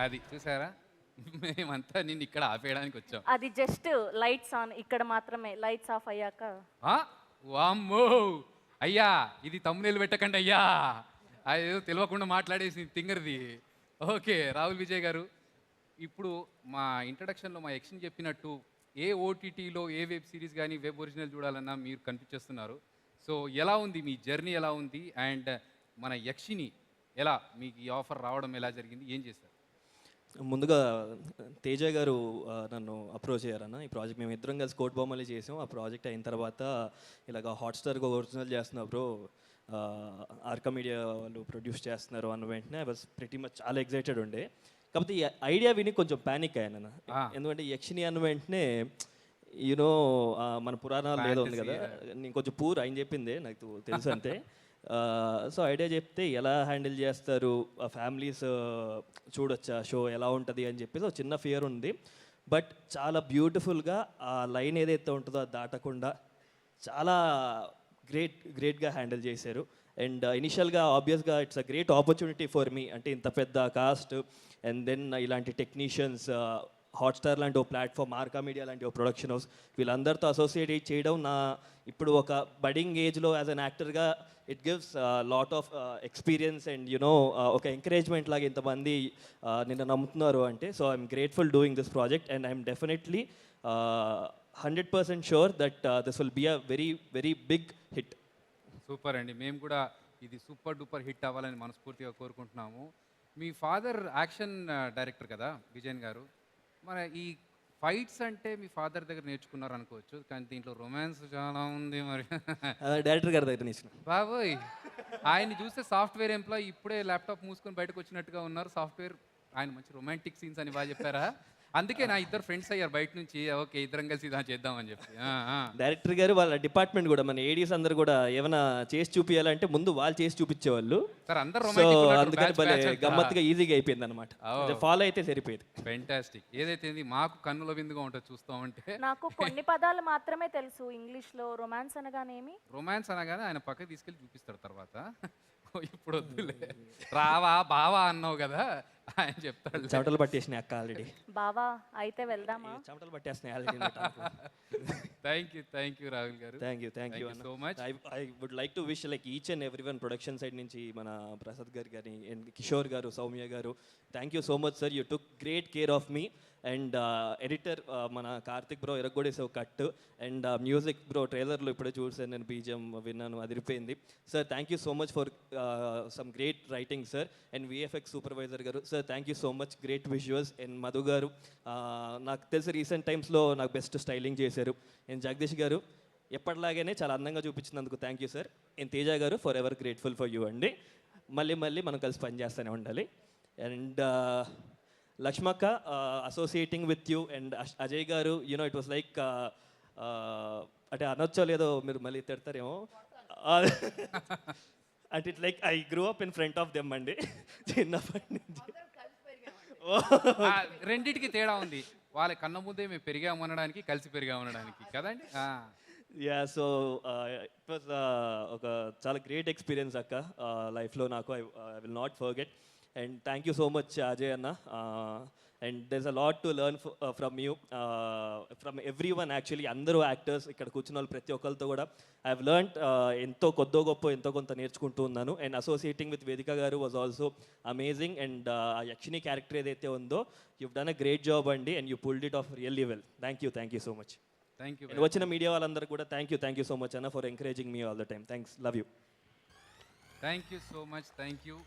అది చూసారా? మేమంతా నిన్ను ఇక్కడ ఆపేయడానికి వచ్చాం. అది జస్ట్ లైట్స్ ఆన్ ఇక్కడ మాత్రమే, లైట్స్ ఆఫ్ అయ్యాక. ఆ! వామ్మో! అయ్యా ఇది తమ్మునేలు పెట్టకండి అయ్యా. అదేదో తెలియకుండా మాట్లాడేసి తింగరిది. ఓకే రాహుల్ విజయ్ గారు, ఇప్పుడు మా ఇంట్రడక్షన్లో మా యక్షిని చెప్పినట్టు ఏ ఓటీటీలో ఏ వెబ్ సిరీస్ కానీ వెబ్ ఒరిజినల్ చూడాలన్నా మీరు కనిపించేస్తున్నారు. సో ఎలా ఉంది మీ జర్నీ, ఎలా ఉంది? అండ్ మన యక్షిని ఎలా మీకు ఈ ఆఫర్ రావడం ఎలా జరిగింది, ఏం చేశారు? ముందుగా తేజ గారు నన్ను అప్రోచ్ అయ్యారన్న. ఈ ప్రాజెక్ట్ మేము ఇద్దరం కలిసి కోట్ బొమ్మలు చేసాం. ఆ ప్రాజెక్ట్ అయిన తర్వాత ఇలాగ హాట్స్టార్గా ఒరిజినల్ చేస్తున్నా బ్రో, ఆర్కా మీడియా వాళ్ళు ప్రొడ్యూస్ చేస్తున్నారు అన్న వెంటనే ఐ వాజ్ ప్రెటీ మచ్ చాలా ఎక్సైటెడ్ ఉండే. కాకపోతే ఈ ఐడియా విని కొంచెం ప్యానిక్ అయ్యాను. ఎందుకంటే యక్షిని అన్న వెంటనే యూనో మన పురాణాలు ఏదో ఉంది కదా, నేను కొంచెం పూర్ ఆయన చెప్పిందే నాకు తెలుసు అంతే. సో ఐడియా చెప్తే ఎలా హ్యాండిల్ చేస్తారు, ఫ్యామిలీస్ చూడొచ్చా షో ఎలా ఉంటుంది అని చెప్పేసి ఒక చిన్న ఫియర్ ఉంది. బట్ చాలా బ్యూటిఫుల్గా ఆ లైన్ ఏదైతే ఉంటుందో అది దాటకుండా చాలా గ్రేట్గా హ్యాండిల్ చేశారు. అండ్ ఇనిషియల్గా ఆబ్వియస్గా it's a great opportunity for me, అంటే ఇంత పెద్ద కాస్ట్ అండ్ దెన్ ఇలాంటి టెక్నీషియన్స్, హాట్స్టార్ లాంటి ఓ ప్లాట్ఫామ్, ఆర్కా మీడియా లాంటి ఓ ప్రొడక్షన్ హౌస్, వీళ్ళందరితో అసోసియేట్ చేయడం నా ఇప్పుడు ఒక బడింగ్ ఏజ్లో యాజ్ అన్ యాక్టర్గా it gives lot of experience and you know ఒక ఎంకరేజ్మెంట్ లాగా ఇంతమంది నిన్ను నమ్ముతున్నారు అంటే. So I'm grateful doing this project and I'm definitely 100% sure that this will be a very very big hit. Super అండి, మేము కూడా ఇది సూపర్ డూపర్ హిట్ అవ్వాలని మనస్ఫూర్తిగా కోరుకుంటున్నాము. మీ ఫాదర్ యాక్షన్ డైరెక్టర్ కదా విజయన్ గారు, మన ఈ ఫైట్స్ అంటే మీ ఫాదర్ దగ్గర నేర్చుకున్నారు అనుకోవచ్చు, కానీ దీంట్లో రొమాన్స్ చాలా ఉంది మరి. డైరెక్టర్ గారి దగ్గర నేర్చుకున్నాను బాబోయ్. ఆయన్ని చూస్తే సాఫ్ట్వేర్ ఎంప్లాయీ ఇప్పుడే ల్యాప్టాప్ మూసుకొని బయటకు వచ్చినట్టుగా ఉన్నారు. సాఫ్ట్వేర్ ఆయన మంచి రొమాంటిక్ సీన్స్ అని బాగా చెప్పారా? అందుకే నా ఇద్దరు ఫ్రెండ్స్ అయ్యారు బయట నుంచి, ఓకే ఇద్దరం కలిసి ఇదా చేద్దామని చెప్పి. డైరెక్టర్ గారు వాళ్ళ డిపార్ట్మెంట్ కూడా మన ఏడీస్ అందరు కూడా ఏమైనా చేసి చూపించాలంటే ముందు వాళ్ళు చేసి చూపించేవాళ్ళు. సో అందుకని భలే గమ్మత్తుగా ఈజీగా అయిపోయింది అనమాట. ఫాలో అయితే సరిపోయింది. ఫెంటాస్టిక్. ఏదైతే మాకు కన్నుల విందుగా ఉంటుంది చూస్తూ ఉంటే. నాకు కొన్ని పదాలు మాత్రమే తెలుసు ఇంగ్లీష్లో. రొమాన్స్ అనగానేమి? రొమాన్స్ అనగానే ఆయన పక్కకి తీసుకెళ్ళి చూపిస్తాడు తర్వాత. ఇప్పుడు వద్దులే, రావా బావా అన్నావు కదా, ఆయన చెప్తాడు. చెమటలు పట్టేసినాయి అక్క ఆల్రెడీ. బావా అయితే వెళ్దామా? చెమటలు పట్టేస్తున్నాయి ఆల్రెడీ. థ్యాంక్ యూ రాహుల్ గారు. Thank you so much. I would like to wish like each and every one production side నుంచి మన ప్రసాద్ గారు కానీ and Kishore garu, Soumya garu, thank you so much sir. You took great care of me. And editor మన Karthik bro ఎరగొడేసే cut and music bro ట్రైలర్లో ఇప్పుడే చూసాను నేను, బీజిఎం విన్నాను, అదిరిపోయింది sir. Thank you so much for some great writing sir. And VFX supervisor garu sir, thank you so much, great visuals. And Madhu garu నాకు తెలిసి రీసెంట్ టైమ్స్లో నాకు బెస్ట్ స్టైలింగ్ చేశారు. అండ్ జగదీష్ గారు ఎప్పటిలాగానే చాలా అందంగా చూపించినందుకు thank you sir. And Teja garu forever grateful for you అండి. మళ్ళీ మనం కలిసి పనిచేస్తూనే ఉండాలి. And Lakshmakka associating with you and Ajay garu, you know it was like అంటే అనొచ్చో లేదో మీరు మళ్ళీ తిడతారేమో, అంటే it like I grew up in front of them అండి చిన్నప్పటి నుంచి. రెండిటికి తేడా ఉంది, వాళ్ళ కన్న ముందే మేము పెరిగాము అనడానికి, కలిసి పెరిగాము అనడానికి కదండి. యా, సో ఇట్ వాజ్ ఒక చాలా గ్రేట్ ఎక్స్పీరియన్స్ అక్క లైఫ్లో నాకు. I will not forget. And thank you so much Ajay Anna, and there's a lot to learn from you, from everyone actually. Andaru actors ikkada కూర్చున్న వాళ్ళు ప్రతి ఒక్కరితో కూడా ఐ హావ్ లెర్న్డ్ ఎంతో కొద్దో గొప్ప ఎంతో కొంత నేర్చుకుంటూ ఉన్నాను. అండ్ అసోసియేటింగ్ విత్ వేదిక గారు వాజ్ ఆల్సో అమేజింగ్. అండ్ ఆ యక్షిని క్యారెక్టర్ ఏదైతే ఉందో you've done a great job అండి, and you pulled it off really well. Thank you so much. Thank you. And వచ్చిన మీడియా వాళ్ళందరూ కూడా thank you so much Anna for encouraging me all the time. Thanks, love you. Thank you so much. Thank you.